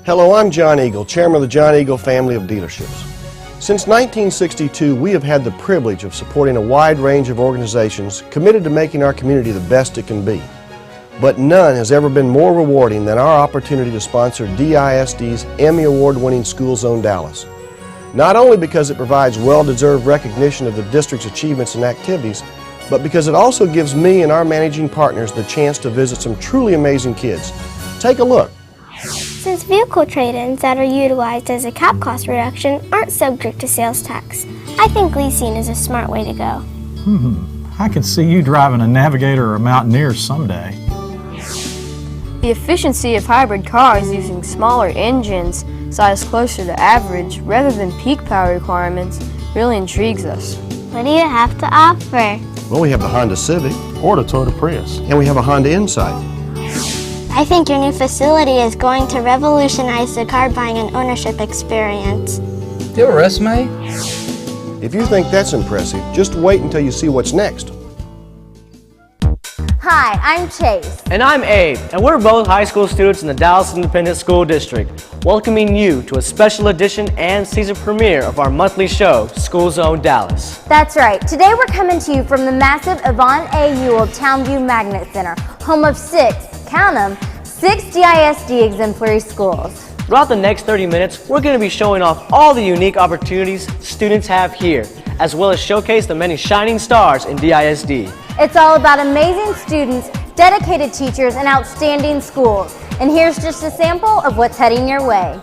Hello, I'm John Eagle, chairman of the John Eagle family of dealerships. Since 1962, we have had the privilege of supporting a wide range of organizations committed to making our community the best it can be. But none has ever been more rewarding than our opportunity to sponsor DISD's Emmy Award-winning School Zone Dallas. Not only because it provides well-deserved recognition of the district's achievements and activities, but because it also gives me and our managing partners the chance to visit some truly amazing kids. Take a look. Since vehicle trade-ins that are utilized as a cap cost reduction aren't subject to sales tax, I think leasing is a smart way to go. I could see you driving a Navigator or a Mountaineer someday. The efficiency of hybrid cars using smaller engines sized closer to average rather than peak power requirements really intrigues us. What do you have to offer? Well, we have the Honda Civic, Or the Toyota Prius. and we have a Honda Insight. I think your new facility is going to revolutionize the car buying and ownership experience. Do you have a resume? If you think that's impressive, just wait until you see what's next. Hi, I'm Chase. And I'm Abe, and we're both high school students in the Dallas Independent School District, welcoming you to a special edition and season premiere of our monthly show, School Zone Dallas. That's right. Today we're coming to you from the massive Avant A. Ewell Townview Magnet Center, home of count them, 6 DISD exemplary schools. Throughout the next 30 minutes, we're going to be showing off all the unique opportunities students have here, as well as showcase the many shining stars in DISD. It's all about amazing students, dedicated teachers, and outstanding schools. And here's just a sample of what's heading your way.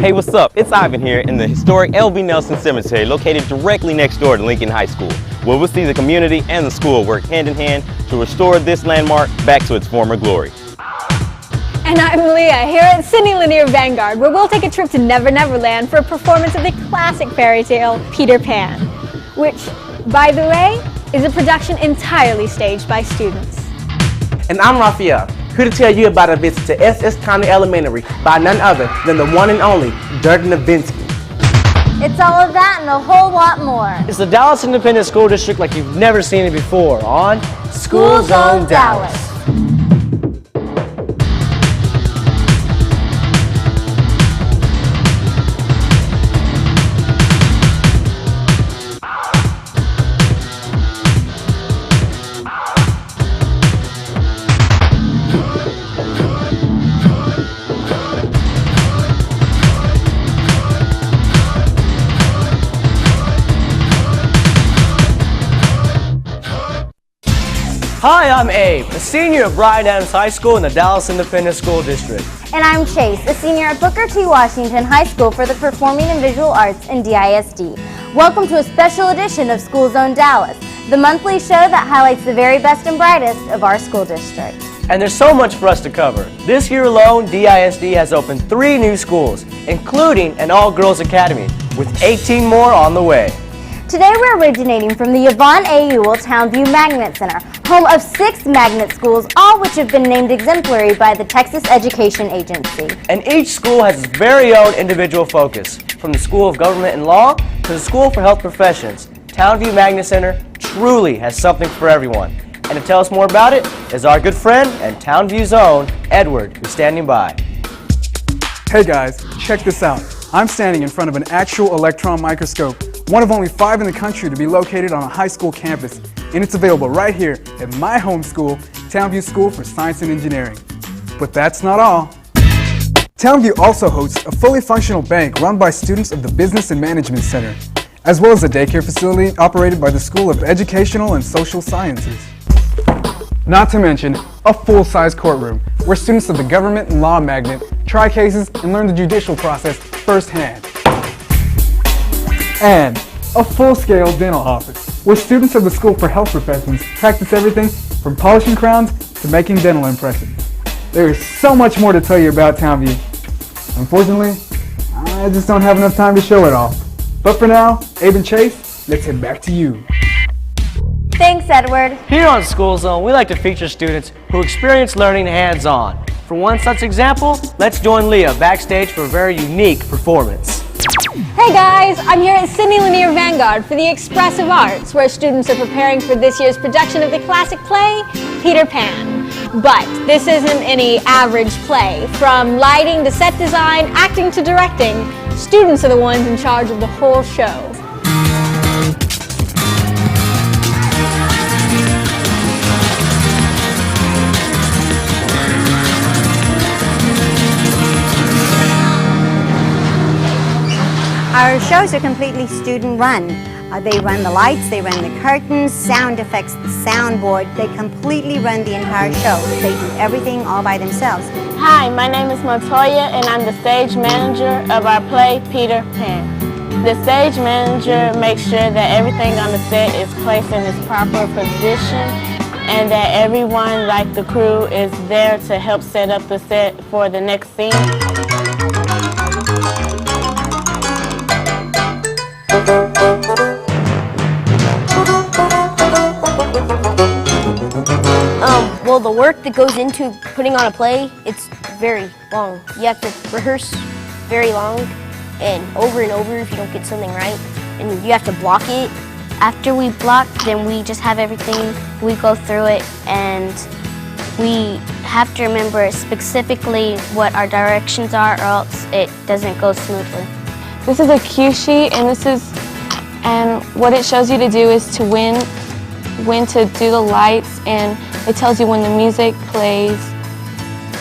Hey, what's up? It's Ivan here in the historic L.B. Nelson Cemetery located directly next door to Lincoln High School, where we'll see the community and the school work hand in hand to restore this landmark back to its former glory. And I'm Leah here at Sydney Lanier Vanguard, where we'll take a trip to Never Never Land for a performance of the classic fairy tale Peter Pan, which, by the way, is a production entirely staged by students. And I'm Rafael, here to tell you about a visit to SS County Elementary by none other than the one and only Dirk Nowitzki. It's all of that and a whole lot more. It's the Dallas Independent School District like you've never seen it before on School Zone Dallas. Hi, I'm Abe, a senior at Bryan High School in the Dallas Independent School District. And I'm Chase, a senior at Booker T. Washington High School for the Performing and Visual Arts in DISD. Welcome to a special edition of School Zone Dallas, the monthly show that highlights the very best and brightest of our school district. And there's so much for us to cover. This year alone, DISD has opened 3 new schools, including an all-girls academy, with 18 more on the way. Today we're originating from the Avant A. Ewell Townview Magnet Center, home of 6 magnet schools, all which have been named exemplary by the Texas Education Agency. And each school has its very own individual focus, from the School of Government and Law to the School for Health Professions. Townview Magnet Center truly has something for everyone. And to tell us more about it is our good friend and Townview's own, Edward, who's standing by. Hey guys, check this out. I'm standing in front of an actual electron microscope, one of only 5 in the country to be located on a high school campus, and it's available right here at my home school, Townview School for Science and Engineering. But that's not all. Townview also hosts a fully functional bank run by students of the Business and Management Center, as well as a daycare facility operated by the School of Educational and Social Sciences. Not to mention a full-size courtroom where students of the Government and Law magnet try cases and learn the judicial process firsthand. And a full-scale dental office where students of the School for Health Professions practice everything from polishing crowns to making dental impressions. There is so much more to tell you about Townview. Unfortunately, I just don't have enough time to show it all. But for now, Abe and Chase, let's head back to you. Thanks, Edward. Here on School Zone, we like to feature students who experience learning hands-on. For one such example, let's join Leah backstage for a very unique performance. Hey guys, I'm here at Sydney Lanier Vanguard for the Expressive Arts, where students are preparing for this year's production of the classic play, Peter Pan. But this isn't any average play. From lighting to set design, acting to directing, students are the ones in charge of the whole show. Our shows are completely student-run. They run the lights, they run the curtains, sound effects, the soundboard. They completely run the entire show. They do everything all by themselves. Hi, my name is Montoya, and I'm the stage manager of our play, Peter Pan. The stage manager makes sure that everything on the set is placed in its proper position and that everyone, like the crew, is there to help set up the set for the next scene. Well, the work that goes into putting on a play, it's very long. You have to rehearse very long and over if you don't get something right, and you have to block it. After we block, then we just have everything, we go through it, and we have to remember specifically what our directions are, or else it doesn't go smoothly. This is a cue sheet, and what it shows you to do is to when to do the lights, and it tells you when the music plays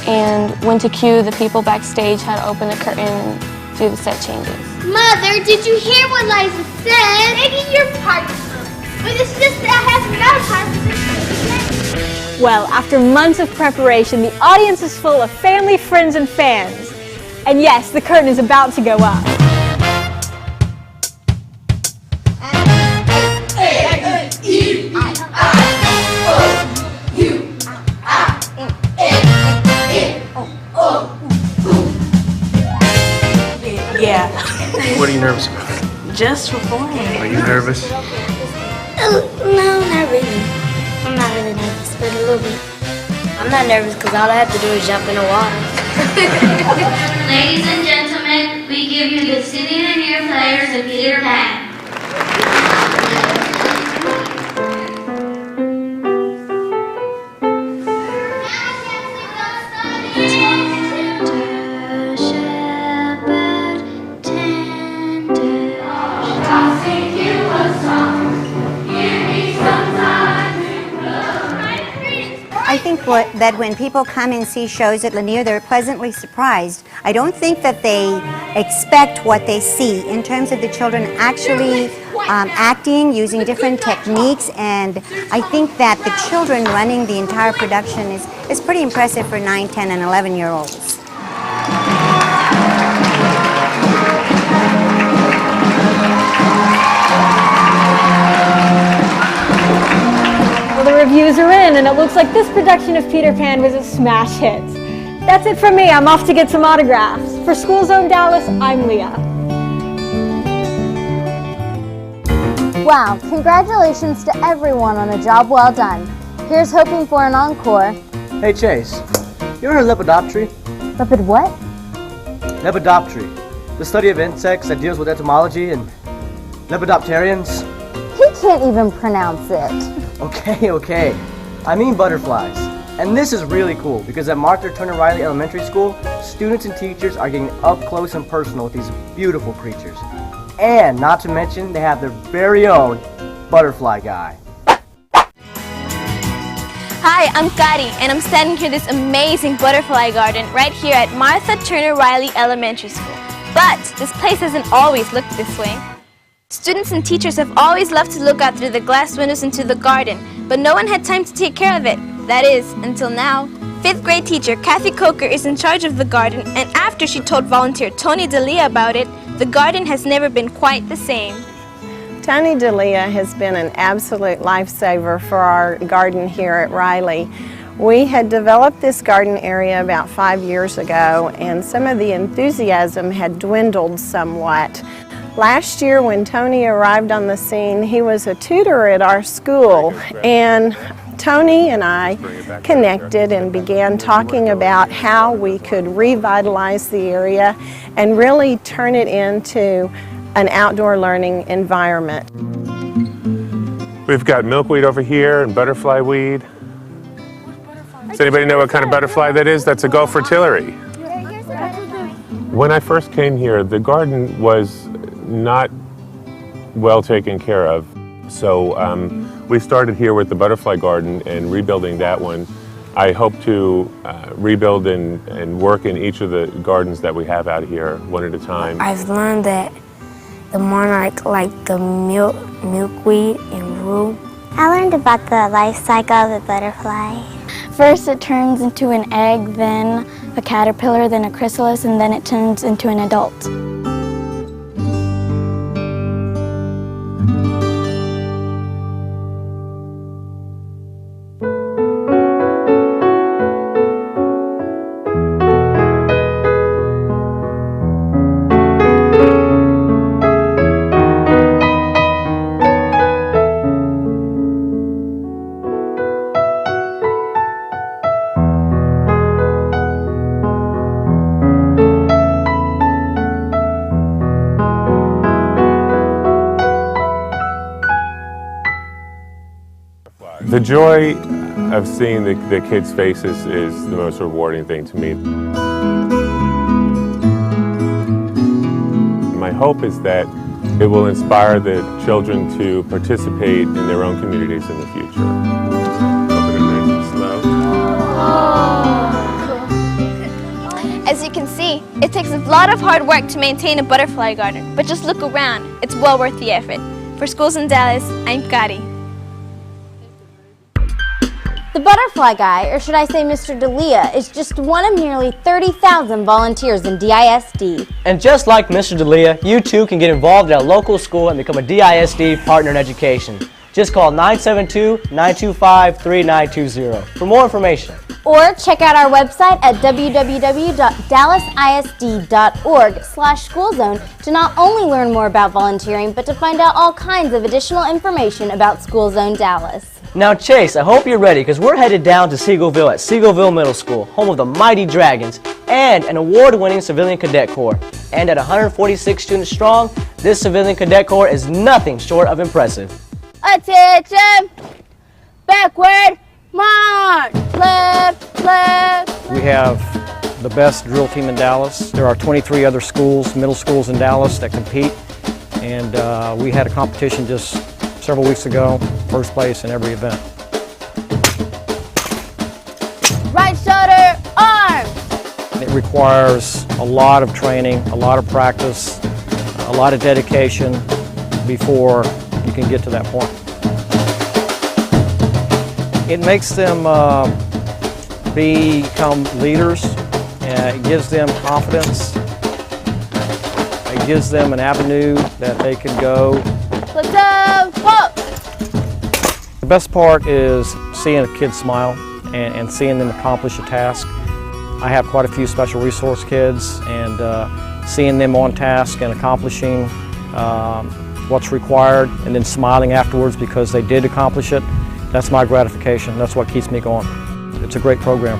and when to cue the people backstage, how to open the curtain and do the set changes. Mother, did you hear what Liza said? Maybe your part. But it's just that has no part. Well, after months of preparation, the audience is full of family, friends, and fans. And yes, the curtain is about to go up. Yeah. What are you nervous about? Just performing. Are you nervous? No, not really. I'm not really nervous, but a little bit. I'm not nervous because all I have to do is jump in the water. Ladies and gentlemen, we give you the City Lanier players of Peter Pan. I think that when people come and see shows at Lanier, they're pleasantly surprised. I don't think that they expect what they see in terms of the children actually acting, using different techniques, and I think that the children running the entire production is pretty impressive for 9, 10, and 11-year-olds. The reviews are in, and it looks like this production of Peter Pan was a smash hit. That's it from me. I'm off to get some autographs. For School Zone Dallas, I'm Leah. Wow, congratulations to everyone on a job well done. Here's hoping for an encore. Hey Chase, you ever heard of lepidoptery? Lepid what? Lepidoptery, the study of insects that deals with etymology and lepidopterians. He can't even pronounce it. Okay. I mean butterflies. And this is really cool because at Martha Turner Riley Elementary School, students and teachers are getting up close and personal with these beautiful creatures. And not to mention, they have their very own butterfly guy. Hi, I'm Cari, and I'm standing here in this amazing butterfly garden right here at Martha Turner Riley Elementary School. But this place hasn't always looked this way. Students and teachers have always loved to look out through the glass windows into the garden, but no one had time to take care of it. That is, until now. 5th grade teacher Kathy Coker is in charge of the garden, and after she told volunteer Tony Leah about it, the garden has never been quite the same. Tony Leah has been an absolute lifesaver for our garden here at Riley. We had developed this garden area about 5 years ago, and some of the enthusiasm had dwindled somewhat. Last year when Tony arrived on the scene, he was a tutor at our school, and Tony and I connected and began talking about how we could revitalize the area and really turn it into an outdoor learning environment. We've got milkweed over here and butterfly weed. Does anybody know what kind of butterfly that is? That's a Gulf fritillary. When I first came here, the garden was not well taken care of. So we started here with the butterfly garden and rebuilding that one. I hope to rebuild and work in each of the gardens that we have out here one at a time. I've learned that the monarch liked the milkweed and rue. I learned about the life cycle of the butterfly. First it turns into an egg, then a caterpillar, then a chrysalis, and then it turns into an adult. The joy of seeing the kids' faces is the most rewarding thing to me. My hope is that it will inspire the children to participate in their own communities in the future. Open it nice and slow. As you can see, it takes a lot of hard work to maintain a butterfly garden, but just look around. It's well worth the effort. For Schools in Dallas, I'm Cari. The Butterfly Guy, or should I say Mr. Leah, is just one of nearly 30,000 volunteers in DISD. And just like Mr. Leah, you too can get involved at a local school and become a DISD partner in education. Just call 972-925-3920 for more information. Or check out our website at www.dallasisd.org/schoolzone to not only learn more about volunteering, but to find out all kinds of additional information about School Zone Dallas. Now Chase, I hope you're ready because we're headed down to Seagoville at Seagoville Middle School, home of the Mighty Dragons and an award-winning Civilian Cadet Corps. And at 146 students strong, this Civilian Cadet Corps is nothing short of impressive. Attention! Backward march! Left, left! We have the best drill team in Dallas. There are 23 other schools, middle schools in Dallas that compete. And we had a competition just several weeks ago, first place in every event. Right shoulder, arms! It requires a lot of training, a lot of practice, a lot of dedication before you can get to that point. It makes them become leaders, and it gives them confidence. It gives them an avenue that they can go. The best part is seeing a kid smile and seeing them accomplish a task. I have quite a few special resource kids, and seeing them on task and accomplishing what's required and then smiling afterwards because they did accomplish it, that's my gratification. That's what keeps me going. It's a great program.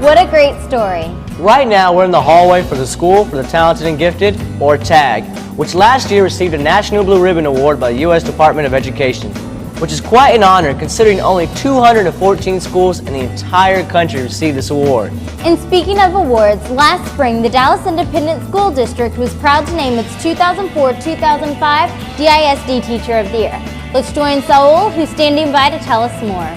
What a great story. Right now we're in the hallway for the School for the Talented and Gifted, or TAG, which last year received a National Blue Ribbon Award by the U.S. Department of Education, which is quite an honor considering only 214 schools in the entire country received this award. And speaking of awards, last spring the Dallas Independent School District was proud to name its 2004-2005 DISD Teacher of the Year. Let's join Saul, who's standing by to tell us more.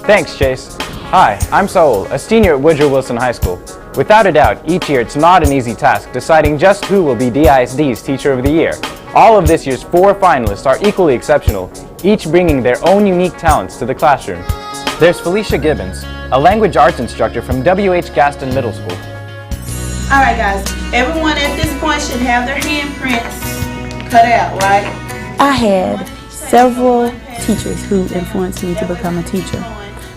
Thanks, Chase. Hi, I'm Saul, a senior at Woodrow Wilson High School. Without a doubt, each year it's not an easy task deciding just who will be DISD's Teacher of the Year. All of this year's 4 finalists are equally exceptional, each bringing their own unique talents to the classroom. There's Felicia Gibbons, a language arts instructor from W.H. Gaston Middle School. All right, guys, everyone at this point should have their handprints cut out, right? I had several teachers who influenced me to become a teacher.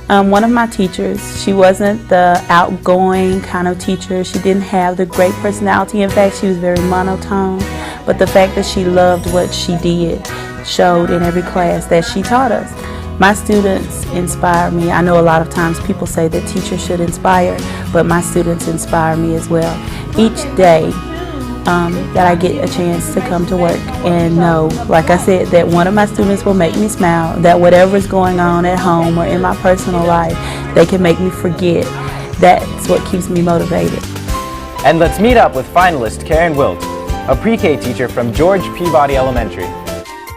One of my teachers, she wasn't the outgoing kind of teacher. She didn't have the great personality. In fact, she was very monotone. But the fact that she loved what she did showed in every class that she taught us. My students inspire me. I know a lot of times people say that teachers should inspire, but my students inspire me as well. Each day that I get a chance to come to work and know, like I said, that one of my students will make me smile, that whatever's going on at home or in my personal life, they can make me forget. That's what keeps me motivated. And let's meet up with finalist Karen Wilt, a pre-K teacher from George Peabody Elementary.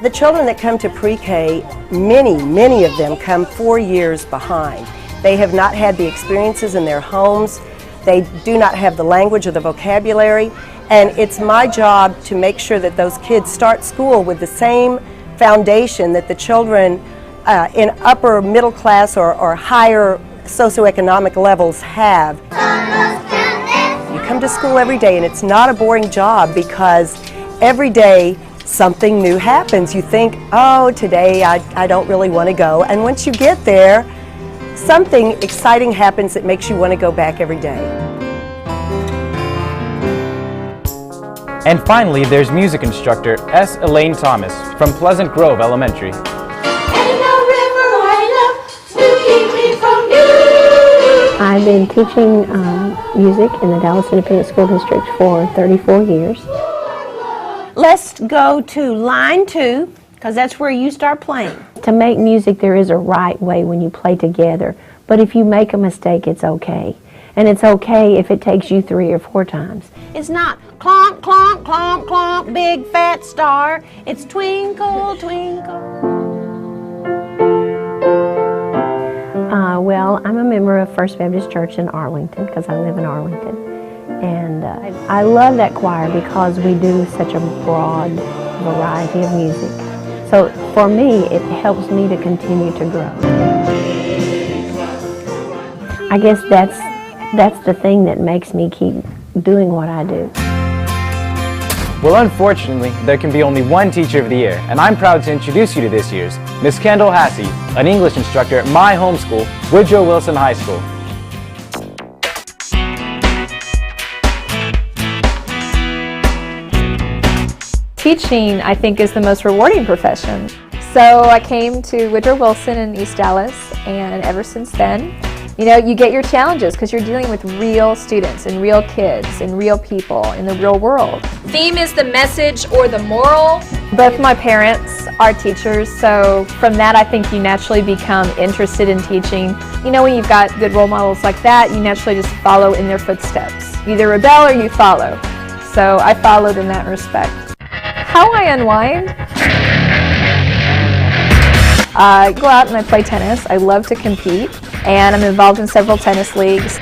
The children that come to pre-K, many of them come 4 years behind. They have not had the experiences in their homes. They do not have the language or the vocabulary. And it's my job to make sure that those kids start school with the same foundation that the children in upper middle class or higher socioeconomic levels have. You come to school every day and it's not a boring job because every day something new happens. You think, oh, today I don't really want to go. And once you get there, something exciting happens that makes you want to go back every day. And finally, there's music instructor S. Elaine Thomas from Pleasant Grove Elementary. I've been teaching music in the Dallas Independent School District for 34 years. Let's go to line 2, because that's where you start playing. To make music, there is a right way when you play together, but if you make a mistake, it's okay. And it's okay if it takes you 3 or 4 times. It's not clonk, clonk, clonk, clonk, big fat star. It's twinkle, twinkle. Well, I'm a member of First Baptist Church in Arlington because I live in Arlington. And I love that choir because we do such a broad variety of music. So for me, it helps me to continue to grow. I guess that's the thing that makes me keep doing what I do. Well, unfortunately, there can be only one Teacher of the Year, and I'm proud to introduce you to this year's Miss Kendall Hassey, an English instructor at my home school, Woodrow Wilson High School. Teaching, I think, is the most rewarding profession. So I came to Woodrow Wilson in East Dallas, and ever since then, you know, you get your challenges because you're dealing with real students and real kids and real people in the real world. Theme is the message or the moral. Both my parents are teachers, so from that I think you naturally become interested in teaching. You know, when you've got good role models like that, you naturally just follow in their footsteps. You either rebel or you follow. So I followed in that respect. How I unwind? I go out and I play tennis. I love to compete, and I'm involved in several tennis leagues.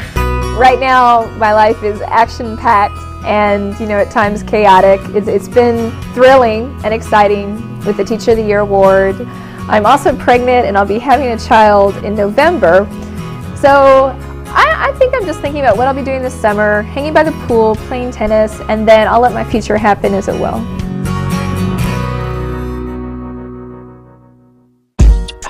Right now, my life is action-packed and, you know, at times chaotic. It's been thrilling and exciting with the Teacher of the Year award. I'm also pregnant, and I'll be having a child in November. So I think I'm just thinking about what I'll be doing this summer, hanging by the pool, playing tennis, and then I'll let my future happen as it will.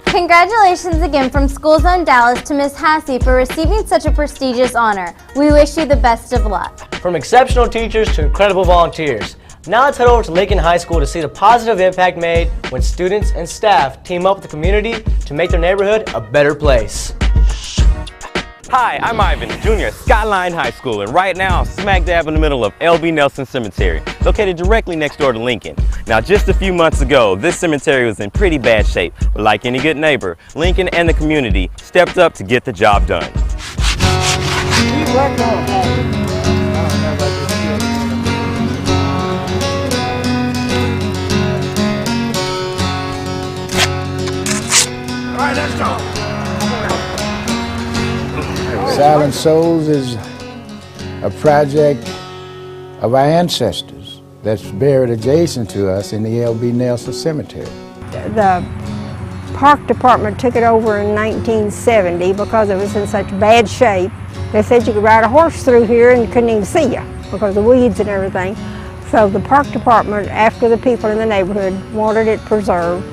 Congratulations again from School Zone Dallas to Ms. Hassey for receiving such a prestigious honor. We wish you the best of luck. From exceptional teachers to incredible volunteers. Now let's head over to Lincoln High School to see the positive impact made when students and staff team up with the community to make their neighborhood a better place. Hi, I'm Ivan, junior at Skyline High School, and right now I'm smack dab in the middle of L.B. Nelson Cemetery, located directly next door to Lincoln. Now, just a few months ago, this cemetery was in pretty bad shape, but like any good neighbor, Lincoln and the community stepped up to get the job done. All right, let's go. Silent Souls is a project of our ancestors that's buried adjacent to us in the L.B. Nelson Cemetery. The park department took it over in 1970 because it was in such bad shape. They said you could ride a horse through here and you couldn't even see you because of the weeds and everything. So the park department, after the people in the neighborhood wanted it preserved,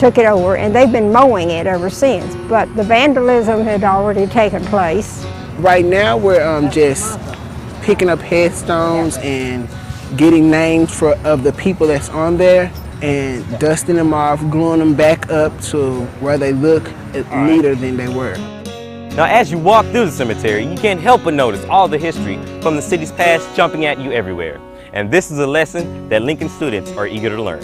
took it over, and they've been mowing it ever since. But the vandalism had already taken place. Right now we're just picking up headstones and getting names of the people that's on there and dusting them off, gluing them back up to where they look neater than they were. Now, as you walk through the cemetery, you can't help but notice all the history from the city's past jumping at you everywhere. and this is a lesson that Lincoln students are eager to learn.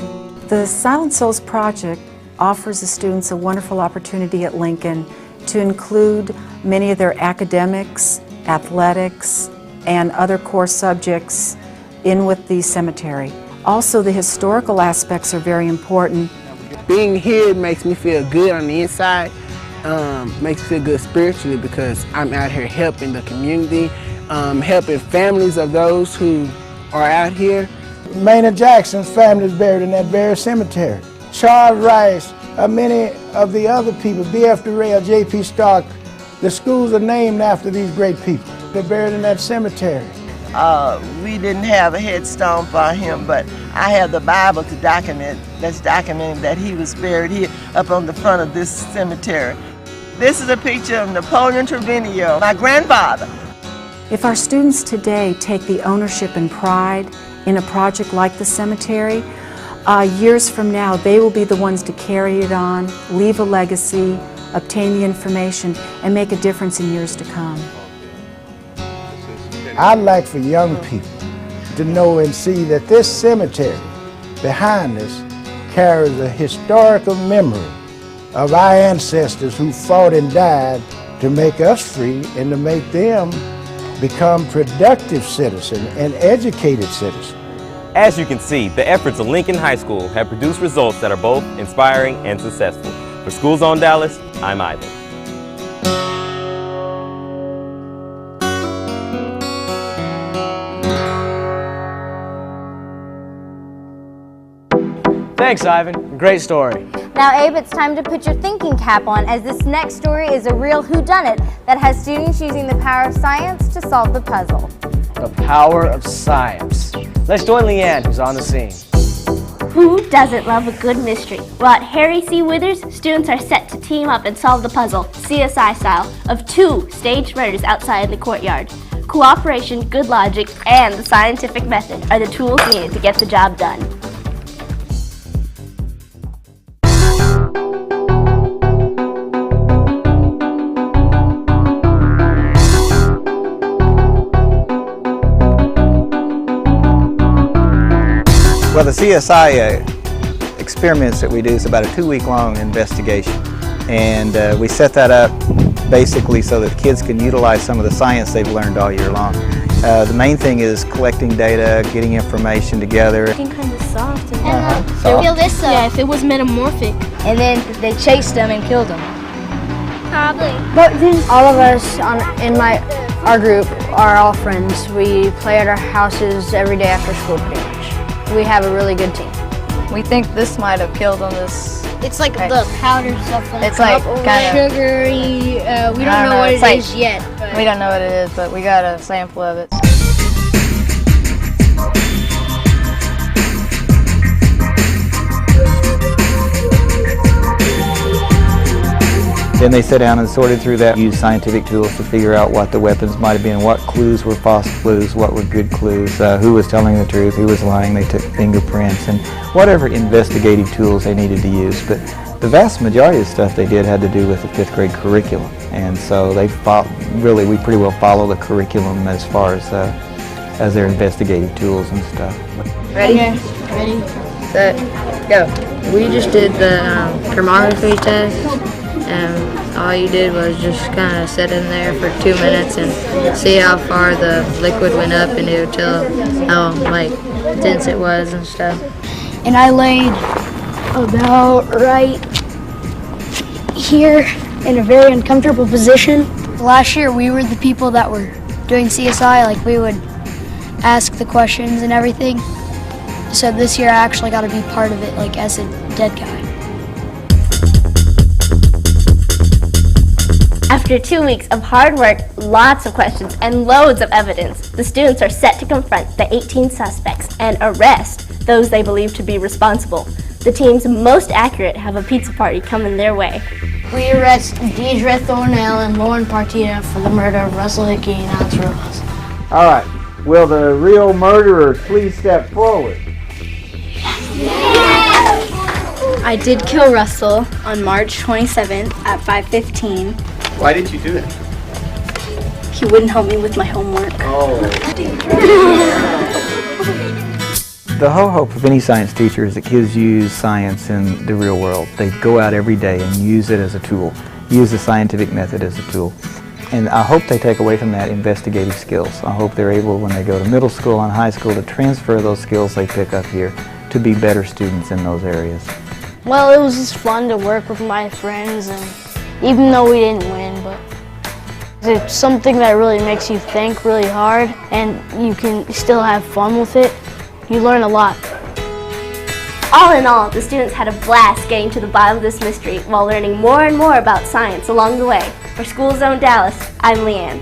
The Silent Souls Project offers the students a wonderful opportunity at Lincoln to include many of their academics, athletics, and other core subjects in with the cemetery. Also, the historical aspects are very important. Being here makes me feel good on the inside, makes me feel good spiritually because I'm out here helping the community, helping families of those who are out here. Maynard Jackson's family is buried in that very cemetery. Charles Rice, many of the other people, B.F. Durrell, J.P. Stark, the schools are named after these great people. They're buried in that cemetery. We didn't have a headstone for him, but I have the Bible to document, that's documenting that he was buried here up on the front of this cemetery. This is a picture of Napoleon Trevino, my grandfather. If our students today take the ownership and pride in a project like the cemetery, years from now they will be the ones to carry it on, leave a legacy, obtain the information, and make a difference in years to come. I'd like for young people to know and see that this cemetery behind us carries a historical memory of our ancestors who fought and died to make us free and to make them become productive citizens and educated citizens. As you can see, the efforts of Lincoln High School have produced results that are both inspiring and successful. For School Zone Dallas, I'm Ivan. Thanks, Ivan. Great story. Now, Abe, it's time to put your thinking cap on, as this next story is a real whodunit that has students using the power of science to solve the puzzle. The power of science. Let's join Lyann, who's on the scene. Who doesn't love a good mystery? Well, at Harry C. Withers, students are set to team up and solve the puzzle, CSI style, of 2 staged murders outside the courtyard. Cooperation, good logic, and the scientific method are the tools needed to get the job done. Well, the CSI experiments that we do is about a 2-week-long investigation, and we set that up basically so that kids can utilize some of the science they've learned all year long. The main thing is collecting data, getting information together. Looking kind of soft. And feel this though. Yeah, if it was metamorphic. And then they chased them and killed them. Probably. But then all of us in our group are all friends. We play at our houses every day after school pretty much. We have a really good team. We think this might have killed on this. It's like the powder stuff. It's like kind of sugary. We don't know what it is yet. We don't know what it is, but we got a sample of it. Then they sat down and sorted through that, used scientific tools to figure out what the weapons might have been, what clues were false clues, what were good clues, who was telling the truth, who was lying. They took fingerprints and whatever investigative tools they needed to use. But the vast majority of the stuff they did had to do with the 5th grade curriculum. And so they we pretty well follow the curriculum as far as their investigative tools and stuff. Ready? Okay. Ready, set, go. We just did the thermography test. And all you did was just kind of sit in there for 2 minutes and see how far the liquid went up, and it would tell how dense it was and stuff. And I laid about right here in a very uncomfortable position. Last year we were the people that were doing CSI, we would ask the questions and everything. So this year I actually got to be part of it, as a dead guy. After 2 weeks of hard work, lots of questions, and loads of evidence, the students are set to confront the 18 suspects and arrest those they believe to be responsible. The teams most accurate have a pizza party coming their way. We arrest Deidre Thornell and Lauran Partita for the murder of Russell Hickey and Alex Rojas. All right, will the real murderers please step forward? I did kill Russell on March 27th at 5:15. Why did you do that? He wouldn't help me with my homework. Oh. The whole hope of any science teacher is that kids use science in the real world. They go out every day and use it as a tool, use the scientific method as a tool. And I hope they take away from that investigative skills. I hope they're able, when they go to middle school and high school, to transfer those skills they pick up here to be better students in those areas. Well, it was just fun to work with my friends, and even though we didn't win, but it's something that really makes you think really hard, and you can still have fun with it. You learn a lot. All in all, the students had a blast getting to the bottom of this mystery while learning more and more about science along the way. For School Zone Dallas, I'm Lyann.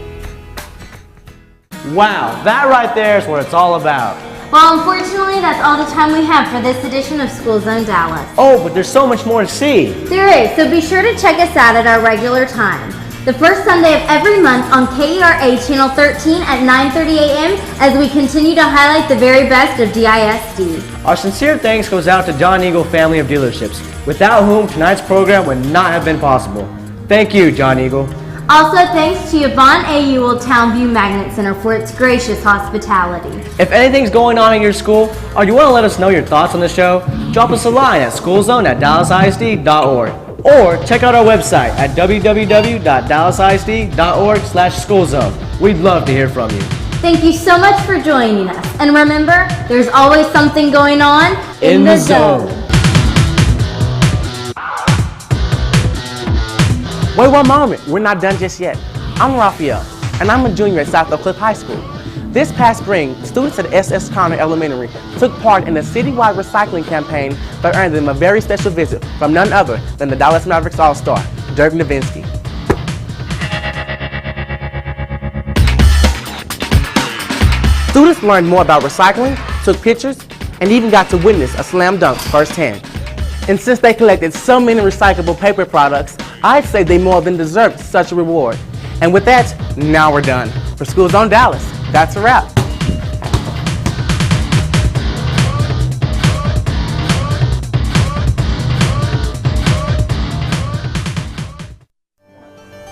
Wow, that right there is what it's all about. Well, unfortunately, that's all the time we have for this edition of School Zone Dallas. Oh, but there's so much more to see. There is, so be sure to check us out at our regular time. The first Sunday of every month on KERA Channel 13 at 9:30 a.m. as we continue to highlight the very best of DISD. Our sincere thanks goes out to John Eagle Family of Dealerships, without whom tonight's program would not have been possible. Thank you, John Eagle. Also thanks to Yvonne A. Ewell Townview Magnet Center for its gracious hospitality. If anything's going on in your school, or you want to let us know your thoughts on the show, drop us a line at schoolzone@dallasisd.org. Or check out our website at www.dallasisd.org/schoolzone. We'd love to hear from you. Thank you so much for joining us. And remember, there's always something going on in the zone. Wait one moment, we're not done just yet. I'm Rafael, and I'm a junior at South Oak Cliff High School. This past spring, students at SS Conner Elementary took part in a citywide recycling campaign that earned them a very special visit from none other than the Dallas Mavericks All-Star, Dirk Nowitzki. Students learned more about recycling, took pictures, and even got to witness a slam dunk firsthand. And since they collected so many recyclable paper products, I'd say they more than deserved such a reward. And with that, now we're done. For School Zone Dallas, that's a wrap.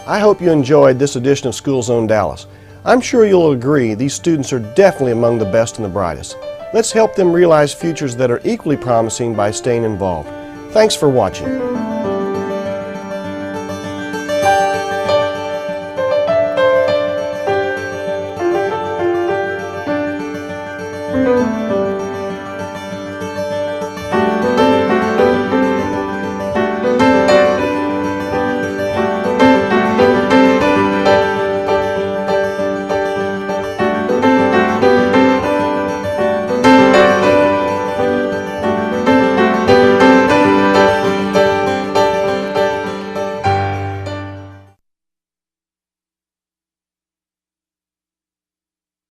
I hope you enjoyed this edition of School Zone Dallas. I'm sure you'll agree these students are definitely among the best and the brightest. Let's help them realize futures that are equally promising by staying involved. Thanks for watching.